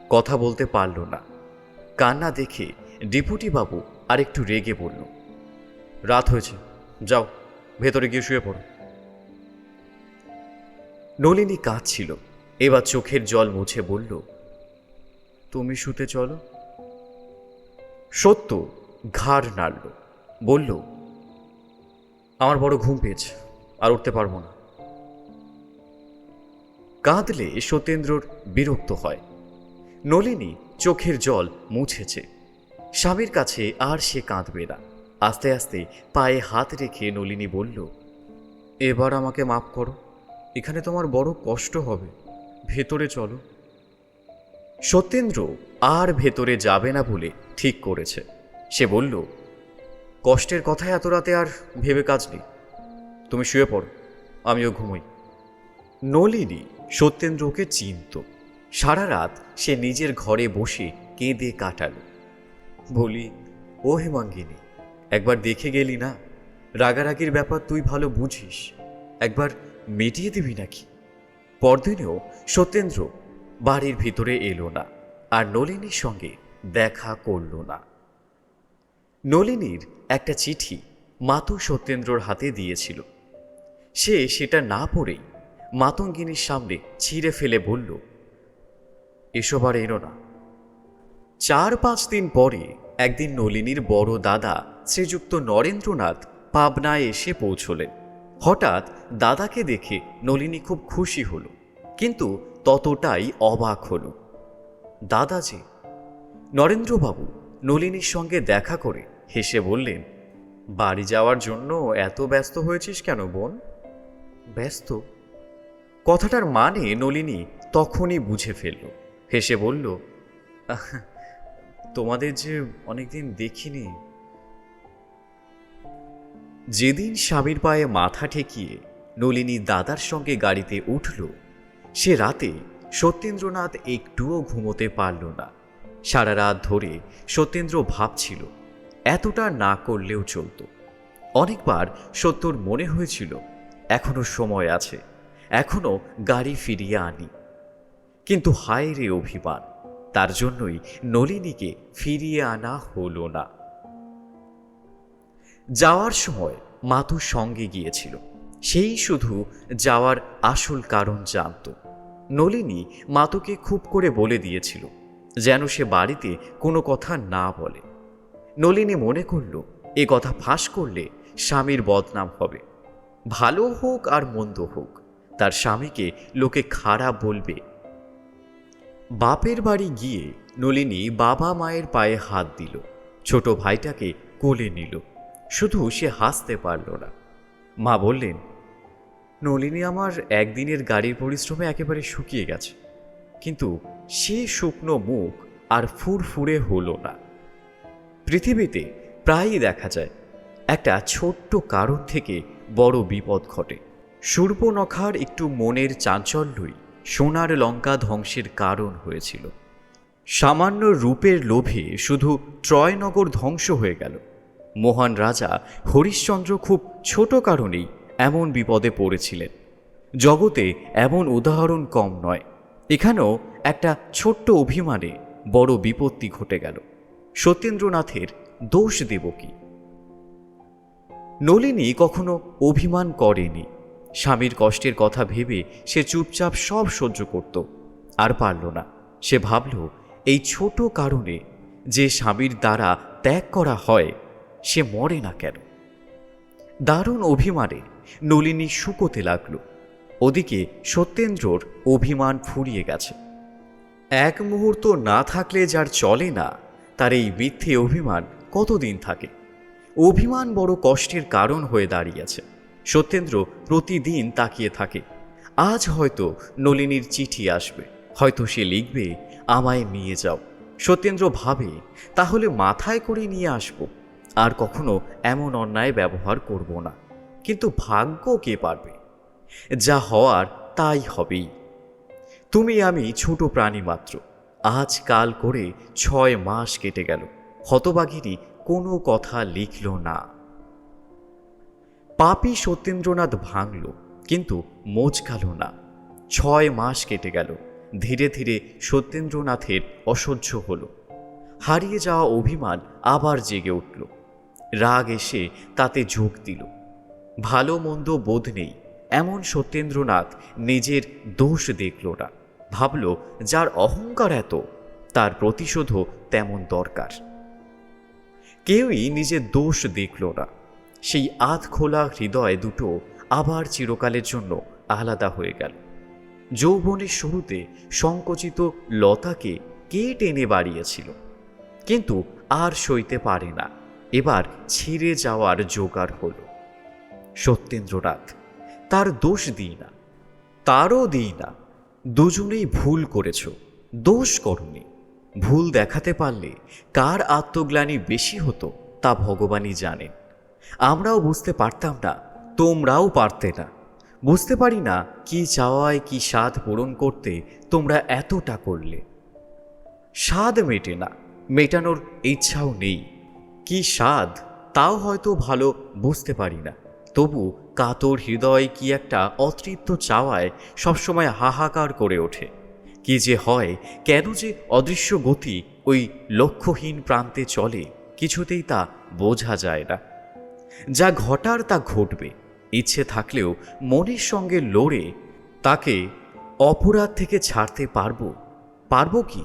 কথা বলতে পারল না। কান্না দেখে ডেপুটি বাবু আরেকটু রেগে বলল, রাত হয়েছে, যাও ভেতরে গিয়ে শুয়ে পড়ো। নলিনী কাঁদছিল। এবার চোখের জল মুছে বলল, তুমি শুতে চলো। সত্য ঘাড় নাড়ল, বলল, আমার বড় ঘুম পেয়েছে, আর উঠতে পারবো না। কাঁদলে সত্যেন্দ্রর বিরক্ত হয়। নলিনী চোখের জল মুছেছে। স্বামীর কাছে আর সে কাঁদবে না। আস্তে আস্তে পায়ে হাত রেখে নলিনী বলল, এবার আমাকে মাফ করো, এখানে তোমার বড় কষ্ট হবে, ভেতরে চলো। সত্যেন্দ্র আর ভেতরে যাবে না বলে ঠিক করেছে। সে বলল, কষ্টের কথায় এত রাতে আর ভেবে কাজ নেই, তুমি শুয়ে পড়ো, আমিও ঘুমোই। নলিনী সত্যেন্দ্রকে চিনত। সারা রাত সে নিজের ঘরে বসে কেঁদে কাটাল। বলি, ও হেমাঙ্গিনী, একবার দেখে গেলি না? রাগারাগির ব্যাপার তুই ভালো বুঝিস, একবার মিটিয়ে দিবি নাকি? পরদিনেও সত্যেন্দ্র বাড়ির ভিতরে এলো না, আর নলিনীর সঙ্গে দেখা করল না। নলিনীর একটা চিঠি মাতু সত্যেন্দ্রর হাতে দিয়েছিল। সে সেটা না পড়েই মাতঙ্গিনীর সামনে ছিঁড়ে ফেলে বলল, এসব আর এনো না। 4-5 দিন পরে একদিন নলিনীর বড় দাদা শ্রীযুক্ত নরেন্দ্রনাথ পাবনায় এসে পৌঁছলেন। হঠাৎ দাদাকে দেখে নলিনী খুব খুশি হল, কিন্তু ততটাই অবাক হল। দাদা যে! নরেন্দ্রবাবু নলিনীর সঙ্গে দেখা করে হেসে বললেন, বাড়ি যাওয়ার জন্য এত ব্যস্ত হয়েছিস কেন বোন? ব্যস্ত? কথাটার মানে নলিনী তখনই বুঝে ফেলল। হেসে বলল, তোমাদের যে অনেকদিন দেখিনি। যেদিন স্বামীর পায়ে মাথা ঠেকিয়ে নলিনী দাদার সঙ্গে গাড়িতে উঠল, সে রাতে সত্যেন্দ্রনাথ একটুও ঘুমোতে পারল না। সারা রাত ধরে সত্যেন্দ্র ভাবছিল এতটা না করলেও চলত। অনেকবার সত্যর মনে হয়েছিল এখনো সময় আছে, এখনো গাড়ি ফিরিয়ে আনি। কিন্তু হায় রে অভিমান, তার জন্যই নলিনীকে ফিরিয়ে আনা হলো না। যাওয়ার সময় মাতুর সঙ্গে গিয়েছিল, সেই শুধু যাওয়ার আসল কারণ জানত। নলিনী মাতুকে খুব করে বলে দিয়েছিল যেন সে বাড়িতে কোনো কথা না বলে। নলিনী মনে করল এ কথা ফাঁস করলে স্বামীর বদনাম হবে। ভালো হোক আর মন্দ হোক, তার স্বামীকে লোকে খারাপ বলবে। বাপের বাড়ি গিয়ে নলিনী বাবা মায়ের পায়ে হাত দিল, ছোট ভাইটাকে কোলে নিল। শুধু সে হাসতে পারল না। মা বললেন, নলিনী আমার একদিনের গাড়ির পরিশ্রমে একেবারে শুকিয়ে গেছে, কিন্তু সে শুকনো মুখ আর ফুরফুরে হলো না। পৃথিবীতে প্রায়ই দেখা যায় একটা ছোট্ট কারণ থেকে বড় বিপদ ঘটে। শূর্পণখার একটু মনের চাঞ্চল্যই সোনার লঙ্কা ধ্বংসের কারণ হয়েছিল। সামান্য রূপের লোভে শুধু ত্রয়নগর ধ্বংস হয়ে গেল। মহান রাজা হরিশ্চন্দ্র খুব ছোট কারণেই এমন বিপদে পড়েছিলেন। জগতে এমন উদাহরণ কম নয়। এখানেও একটা ছোট্ট অভিমানে বড় বিপত্তি ঘটে গেল। সত্যেন্দ্রনাথের দোষ দেব কি? নলিনী কখনো অভিমান করেনি। স্বামীর কষ্টের কথা ভেবে সে চুপচাপ সব সহ্য করত। আর পারল না। সে ভাবল, এই ছোট কারণে যে স্বামীর দ্বারা ত্যাগ করা হয়, সে মরে না কেন? দারুণ অভিমানে নলিনী শুকোতে লাগল। ওদিকে সত্যেন্দ্রর অভিমান ফুরিয়ে গেছে। এক মুহূর্ত না থাকলে যার চলে না, তার এই মিথ্যে অভিমান কতদিন থাকে? অভিমান বড় কষ্টের কারণ হয়ে দাঁড়িয়েছে। সত্যেন্দ্র প্রতিদিন তাকিয়ে থাকে, আজ হয়তো নলিনীর চিঠি আসবে, হয়তো সে লিখবে, আমায় নিয়ে যাও। সত্যেন্দ্র ভাবে, তাহলে মাথায় করে নিয়ে আসব, আর কখনো এমন অন্যায় ব্যবহার করব না। কিন্তু ভাগ্য কে পারবে? যা হওয়ার তাই হবেই। তুমি আমি ছোট প্রাণী মাত্র। আজ কাল করে 6 মাস কেটে গেল, হতবাগিনী কোনো কথা লিখল না। পাপী সত্যেন্দ্রনাথ ভাঙল, কিন্তু মোচকাল না। 6 মাস কেটে গেল। ধীরে ধীরে সত্যেন্দ্রনাথের অসহ্য হল। হারিয়ে যাওয়া অভিমান আবার জেগে উঠল। রাগ এসে তাতে যোগ দিল। ভালো মন্দ বোধ নেই এমন সত্যেন্দ্রনাথ নিজের দোষ দেখল না। ভাবল, যার অহংকার এত, তার প্রতিশোধও তেমন দরকার। কেউই নিজের দোষ দেখল না। সেই আধখোলা হৃদয় দুটো আবার চিরকালের জন্য আলাদা হয়ে গেল। যৌবনের শুরুতে সংকুচিত লতাকে কে টেনে বাড়িয়েছিল, কিন্তু আর সইতে পারে না। এবার ছিঁড়ে যাওয়ার জোগাড় হল। সত্যেন্দ্রনাথ, তার দোষ দিই না, তারও দিই না। দুজনেই ভুল করেছ, দোষ করনি। ভুল দেখাতে পারলে কার আত্মগ্লানি বেশি হতো তা ভগবানই জানেন। আমরাও বুঝতে পারতাম না, তোমরাও পারতে না। বুঝতে পারি না কি চাওয়ায় কি স্বাদ পূরণ করতে তোমরা এতটা করলে। স্বাদ মেটে না, মেটানোর ইচ্ছাও নেই। কি স্বাদ তাও হয়তো ভালো বুঝতে পারি না, তবু কাতর হৃদয় কি একটা অতৃপ্ত চাওয়ায় সবসময় হাহাকার করে ওঠে। কি যে হয়, কেন যে অদৃশ্য গতি ওই লক্ষ্যহীন প্রান্তে চলে, কিছুতেই তা বোঝা যায় না। যা ঘটার তা ঘটবে, ইচ্ছে থাকলেও মনের সঙ্গে লড়ে তাকে অপরাধ থেকে ছাড়তে পারবো কি?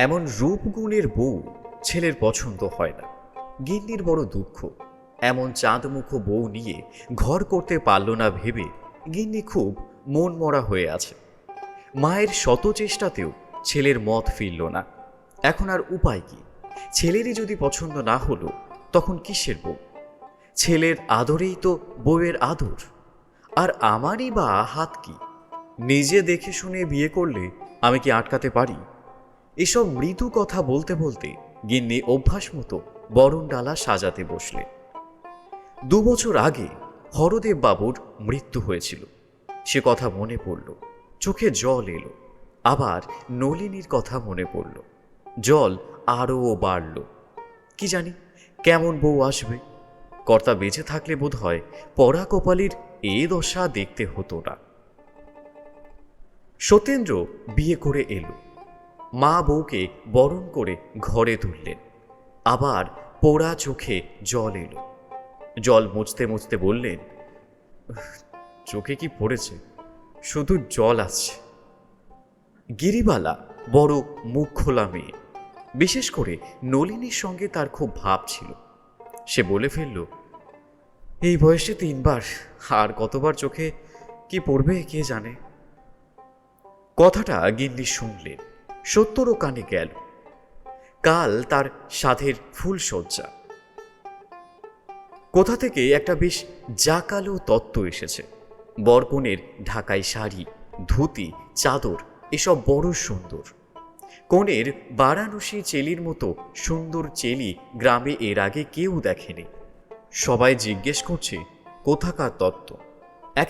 এমন রূপগুণের বউ ছেলের পছন্দ হয় না। গিন্নির বড় দুঃখ, এমন চাঁদমুখো বউ নিয়ে ঘর করতে পারল না ভেবে গিন্নি খুব মন মরা হয়ে আছে। মায়ের শত চেষ্টাতেও ছেলের মত ফিরল না। এখন আর উপায় কি? ছেলেরই যদি পছন্দ না হলো, তখন কিসের বউ? ছেলের আদরেই তো বউয়ের আদর। আর আমারই বা হাত কি? নিজে দেখে শুনে বিয়ে করলে আমি কি আটকাতে পারি? এসব মৃদু কথা বলতে বলতে গিন্নি অভ্যাস মতো বরণডালা সাজাতে বসলে। 2 বছর আগে হরদেব বাবুর মৃত্যু হয়েছিল। সে কথা মনে পড়ল, চোখে জল এলো। আবার নলিনীর কথা মনে পড়ল, জল আরও বাড়ল। কি জানি কেমন বউ আসবে। কর্তা বেঁচে থাকলে বোধ হয় পরা কপালির এ দশা দেখতে হতো না। সত্যেন্দ্র বিয়ে করে এলো। মা বউকে বরণ করে ঘরে তুললেন। আবার পোড়া চোখে জল এলো। জল মুছতে মুছতে বললেন, চোখে কি পড়েছে? শুধু জল আসছে। গিরিবালা বড় মুখ খোলা মেয়ে। বিশেষ করে নলিনীর সঙ্গে তার খুব ভাব ছিল। সে বলে ফেলল, এই বয়সে 3 বার, আর কতবার চোখে কি পড়বে কে জানে। কথাটা গিন্নি শুনলেন, সত্যরও কানে গেল। কাল তার সাধের ফুলশয্যা। কোথা থেকে একটা বেশ জাকালো তত্ত্ব এসেছে। বরকনের ঢাকাই শাড়ি, ধুতি, চাদর এসব বড় সুন্দর। কনের বারাণসী চেলির মতো সুন্দর চেলি গ্রামে এর আগে কেউ দেখেনি। সবাই জিজ্ঞেস করছে কোথাকার তত্ত্ব।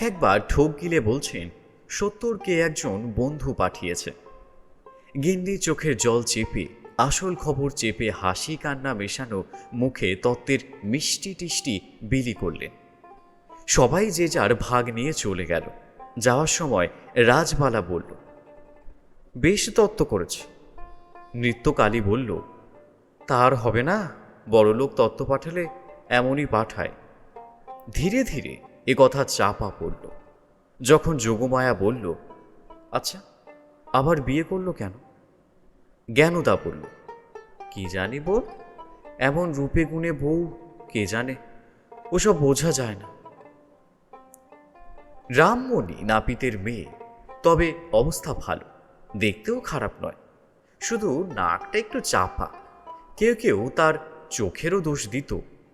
একবার ঠোক গিলে বলছেন সত্তরকে একজন বন্ধু পাঠিয়েছে। গিন্নি চোখের জল চেপে, আসল খবর চেপে হাসি কান্না মেশানো মুখে তত্ত্বের মিষ্টি টিষ্টি বিলি করলেন। সবাই যে যার ভাগ নিয়ে চলে গেল। যাওয়ার সময় রাজবালা বলল, বেশ তত্ত্ব করেছে। নৃত্যকালী বলল, তার হবে না, বড়লোক তত্ত্ব পাঠালে এমনই পাঠায়। ধীরে ধীরে এ কথা চাপা পড়ল। যখন যোগমায়া বলল, আচ্ছা আবার বিয়ে করলো কেন? জ্ঞানদা বলল, কি জানি বোন, এমন রূপে গুণে বউ, কে জানে, ওসব বোঝা যায় না। রামমণি নাপিতের মেয়ে, তবে অবস্থা ভালো, দেখতেও খারাপ নয়। শুধু নাকটা একটু চাপা। কেউ কেউ তার চোখেরও দোষ দিত,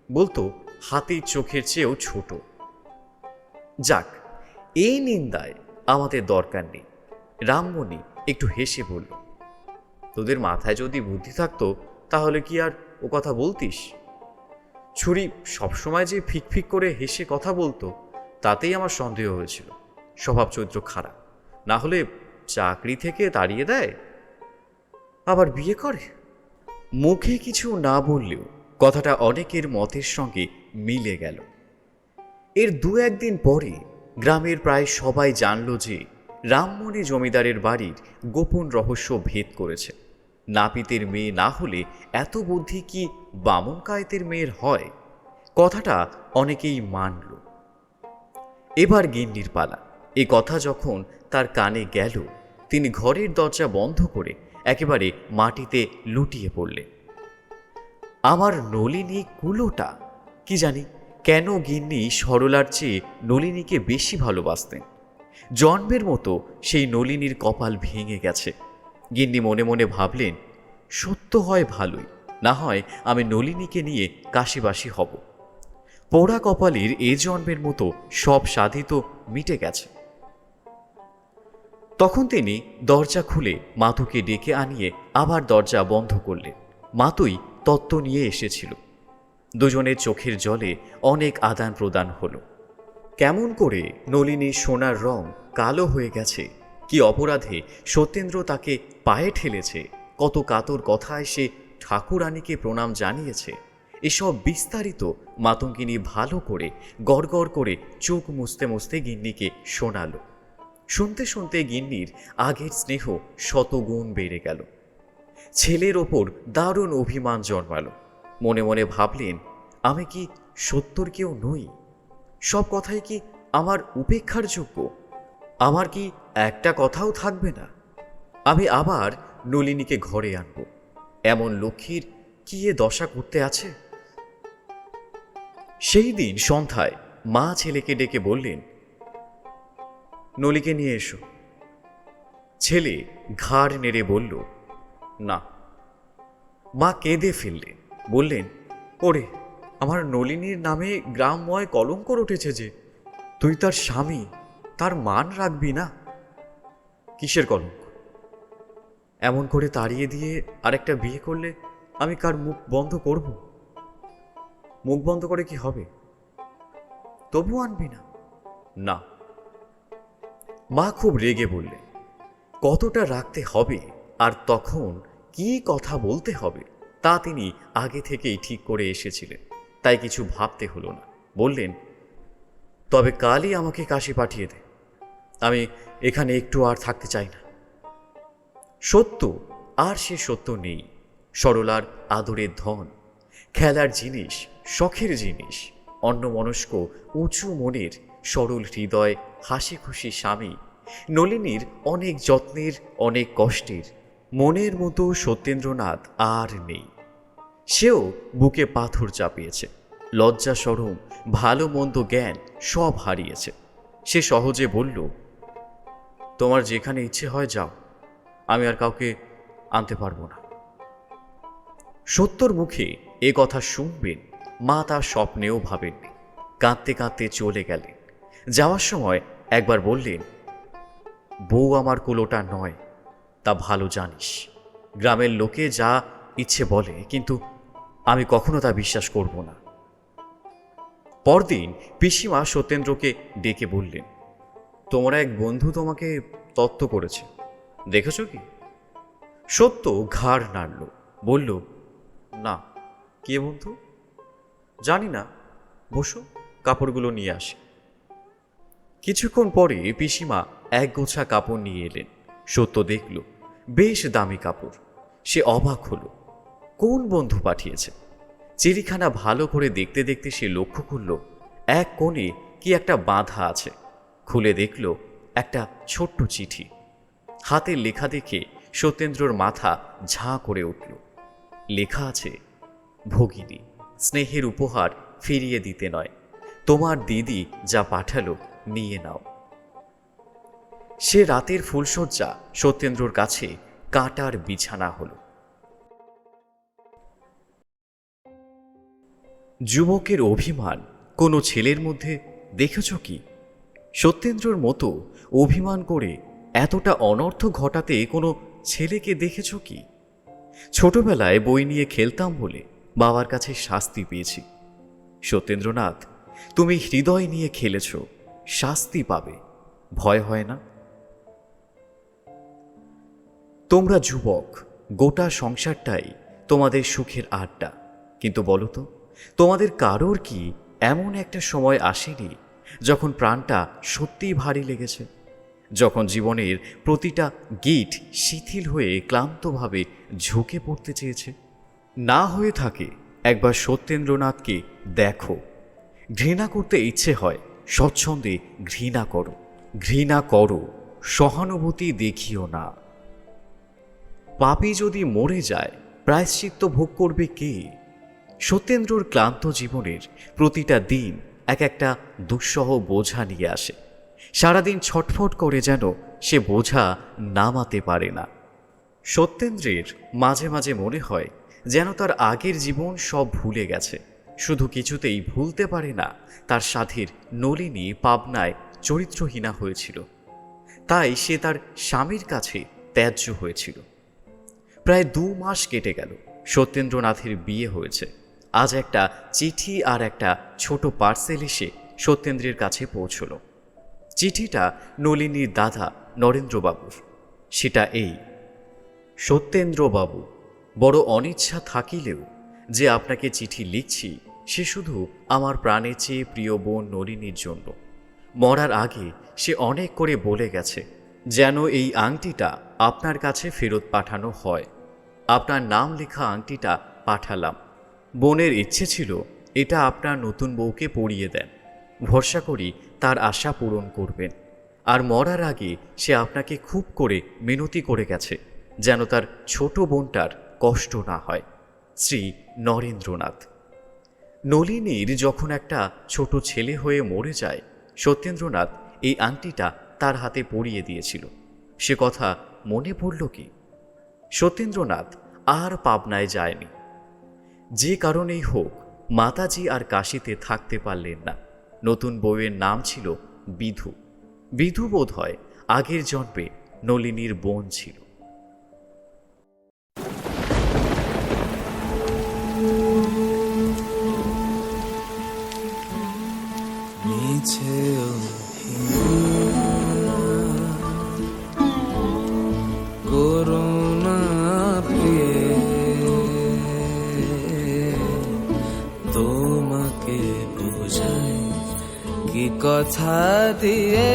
বলতো হাতির চোখের চেয়েও ছোট। যাক, এই নিন্দায় আমাদের দরকার নেই। রামমণি একটু হেসে বলল, তোদের মাথায় যদি বুদ্ধি থাকতো তাহলে কি আর ও কথা বলতিস? ছুরি সবসময় যে ফিকফিক করে হেসে কথা বলতো, তাতেই আমার সন্দেহ হয়েছিল স্বভাব চরিত্র খারাপ। না হলে চাকরি থেকে তাড়িয়ে দেয়, আবার বিয়ে করে। মুখে কিছু না বললেও কথাটা অনেকের মতের সঙ্গে মিলে গেল। এর 2-1 দিন পরে গ্রামের প্রায় সবাই জানল যে রামমণি জমিদারের বাড়ির গোপন রহস্য ভেদ করেছে। নাপিতের মেয়ে না হলে এত বুদ্ধি কি বামন কায়েতের মেয়ের হয়? কথাটা অনেকেই মানল। এবার গিন্নির পালা। এ কথা যখন তার কানে গেল, তিনি ঘরের দরজা বন্ধ করে একেবারে মাটিতে লুটিয়ে পড়লেন। আমার নলিনী কুলোটা, কি জানি কেন গিন্নি সরলার চেয়ে নলিনীকে বেশি ভালোবাসতেন। জন্মের মতো সেই নলিনীর কপাল ভেঙে গেছে। গিন্নি মনে মনে ভাবলেন, সত্য হয় ভালোই, না হয় আমি নলিনীকে নিয়ে কাশিবাসী হব। পোড়া কপালের এ জন্মের মতো সব সাধি তো মিটে গেছে। তখন তিনি দরজা খুলে মাতুকে ডেকে আনিয়ে আবার দরজা বন্ধ করলেন। মাতুই তত্ত্ব নিয়ে এসেছিল। দুজনের চোখের জলে অনেক আদান প্রদান হলো। কেমন করে নলিনীর সোনার রং কালো হয়ে গেছে, কি অপরাধে সত্যেন্দ্র তাকে পায়ে ঠেলেছে, কত কাতর কথায় সে ঠাকুরানীকে প্রণাম জানিয়েছে, এসব বিস্তারিত মাতঙ্গিনী ভালো করে গড়গড় করে চোখ মুছতে মুছতে গিন্নিকে শোনালো। শুনতে শুনতে গিন্নির আগের স্নেহ শতগুণ বেড়ে গেল। ছেলের ওপর দারুণ অভিমান জন্মালো। মনে মনে ভাবলেন, আমি কি সত্যর কেউ নই? সব কথাই কি আমার উপেক্ষার যোগ্য? আমার কি একটা কথাও থাকবে না? আমি আবার নলিনীকে ঘরে আনব। এমন লক্ষ্মীর কি এ দশা করতে আছে? সেই দিন সন্ধ্যায় মা ছেলেকে ডেকে বললেন, নলিকে নিয়ে এসো। ছেলে ঘাড় নেড়ে বলল, না। মা কেঁদে ফেললেন, বললেন, ওরে, আমার নলিনীর নামে গ্রামময় কলঙ্ক উঠেছে যে, তুই তার স্বামী, তার মান রাখবি না? কিসের কলঙ্ক? এমন করে তাড়িয়ে দিয়ে আরেকটা বিয়ে করলে আমি কার মুখ বন্ধ করব? মুখ বন্ধ করে কি হবে? তবু আনবি না? না। মা খুব রেগে বললে, কতটা রাখতে হবে আর তখন কি কথা বলতে হবে তা তিনি আগে থেকেই ঠিক করে এসেছিলেন, তাই কিছু ভাবতে হলো না। বললেন, তবে কালই আমাকে কাশি পাঠিয়ে দে, আমি এখানে একটু আর থাকতে চাই না। সত্য আর সে সত্য নেই। সরলার আদরের ধন, খেলার জিনিস, শখের জিনিস, অন্যমনস্ক উঁচু মনের সরল হৃদয় হাসি খুশি স্বামী, নলিনীর অনেক যত্নের অনেক কষ্টের মনের মতো সত্যেন্দ্রনাথ আর নেই। সেও বুকে পাথর চাপিয়েছে, লজ্জা শরম ভালো মন্দ জ্ঞান সব হারিয়েছে। সে সহজে বলল, তোমার যেখানে ইচ্ছে হয় যাও, আমি আর কাউকে আনতে পারবো না। সত্যর মুখে এ কথা শুনবেন মা তার স্বপ্নেও ভাবেননি। কাঁদতে কাঁদতে চলে গেলেন। যাওয়ার সময় একবার বললেন, বউ আমার কুলোটা নয়, তা ভালো জানিস। গ্রামের লোকে যা ইচ্ছে বলে, কিন্তু আমি কখনো তা বিশ্বাস করব না। পরদিন পিসিমা সত্যেন্দ্রকে ডেকে বললেন, তোমার এক বন্ধু তোমাকে তত্ত্ব করেছে, দেখেছ কি? সত্য ঘাড় নাড়ল, বলল, না। কে বন্ধু? জানি না, বসো, কাপড়গুলো নিয়ে আসি। কিছুক্ষণ পরে পিসিমা এক গোছা কাপড় নিয়ে এলেন। সত্য দেখল বেশ দামি কাপড়। সে অবাক হলো, কোন বন্ধু পাঠিয়েছে? চিঠিখানা ভালো করে দেখতে দেখতে সে লক্ষ্য করল এক কোণে কি একটা বাঁধা আছে। খুলে দেখল একটা ছোট্ট চিঠি। হাতের লেখা দেখে সত্যেন্দ্রর মাথা ঝাঁ করে উঠল। লেখা আছে, ভগিনী, স্নেহের উপহার ফিরিয়ে দিতে নয়, তোমার দিদি যা পাঠালো নিয়ে নাও। সে রাতের ফুলশয্যা সত্যেন্দ্রর কাছে কাঁটার বিছানা হল। যুবকের অভিমান কোনো ছেলের মধ্যে দেখেছ কি? সত্যেন্দ্রর মতো অভিমান করে এতটা অনর্থ ঘটাতে কোনো ছেলেকে দেখেছ কি? ছোটবেলায় বই নিয়ে খেলতাম বলে বাবার কাছে শাস্তি পেয়েছি। সত্যেন্দ্রনাথ, তুমি হৃদয় নিয়ে খেলেছ, শাস্তি পাবে, ভয় হয় না? তোমরা যুবক, গোটা সংসারটাই তোমাদের সুখের আড্ডা। কিন্তু বলো তো, তোমাদের কারোর কি এমন একটা সময় আসেনি যখন প্রাণটা সত্যিই ভারী লেগেছে, যখন জীবনের প্রতিটা গিট শিথিল হয়ে ক্লান্তভাবে ঝুঁকে পড়তে চেয়েছে? না হয়ে থাকে, একবার সত্যেন্দ্রনাথকে দেখো। ঘৃণা করতে ইচ্ছে হয়, স্বচ্ছন্দে ঘৃণা করো। ঘৃণা করো, সহানুভূতি দেখিও না। পাপী যদি মরে যায়, প্রায়শ্চিত্ত ভোগ করবে কে? সত্যেন্দ্রর ক্লান্ত জীবনের প্রতিটা দিন এক একটা দুঃসহ বোঝা নিয়ে আসে। সারাদিন ছটফট করে যেন সে বোঝা নামাতে পারে না। সত্যেন্দ্রের মাঝে মাঝে মনে হয় যেন তার আগের জীবন সব ভুলে গেছে। শুধু কিছুতেই ভুলতে পারে না তার সাধের নলিনী পাবনায় চরিত্রহীনা হয়েছিল, তাই সে তার স্বামীর কাছে ত্যায্য হয়েছিল। প্রায় 2 মাস কেটে গেল, সত্যেন্দ্রনাথের বিয়ে হয়েছে। আজ একটা চিঠি আর একটা ছোট পার্সেল এসে সত্যেন্দ্রের কাছে পৌঁছল। চিঠিটা নলিনীর দাদা নরেন্দ্রবাবুর। সেটা এই: সত্যেন্দ্রবাবু, বড় অনিচ্ছা থাকিলেও যে আপনাকে চিঠি লিখছি সে শুধু আমার প্রাণের চেয়ে প্রিয় বোন নলিনীর জন্য। মরার আগে সে অনেক করে বলে গেছে যেন এই আংটিটা আপনার কাছে ফেরত পাঠানো হয়। আপনার নাম লেখা আংটিটা পাঠালাম। বোনের ইচ্ছে ছিল এটা আপনার নতুন বউকে পরিয়ে দেন। ভরসা করি তার আশা পূরণ করবেন। আর মরার আগে সে আপনাকে খুব করে মিনতি করে গেছে যেন তার ছোট বোনটার কষ্ট না হয়। শ্রী নরেন্দ্রনাথ। নলিনীর যখন একটা ছোট ছেলে হয়ে মরে যায়, সত্যেন্দ্রনাথ এই আংটিটা তার হাতে পরিয়ে দিয়েছিল। সে কথা মনে পড়ল কি? সত্যেন্দ্রনাথ আর পাবনায় যায়নি। যে কারণেই হোক মাতাজি আর কাশীতে থাকতে পারলেন না। নতুন বউয়ের নাম ছিল বিধু। বিধু বোধ হয় আগের জন্মে নলিনীর বোন ছিল। করোনা তোমাকে বোঝাই কি কথা দিয়ে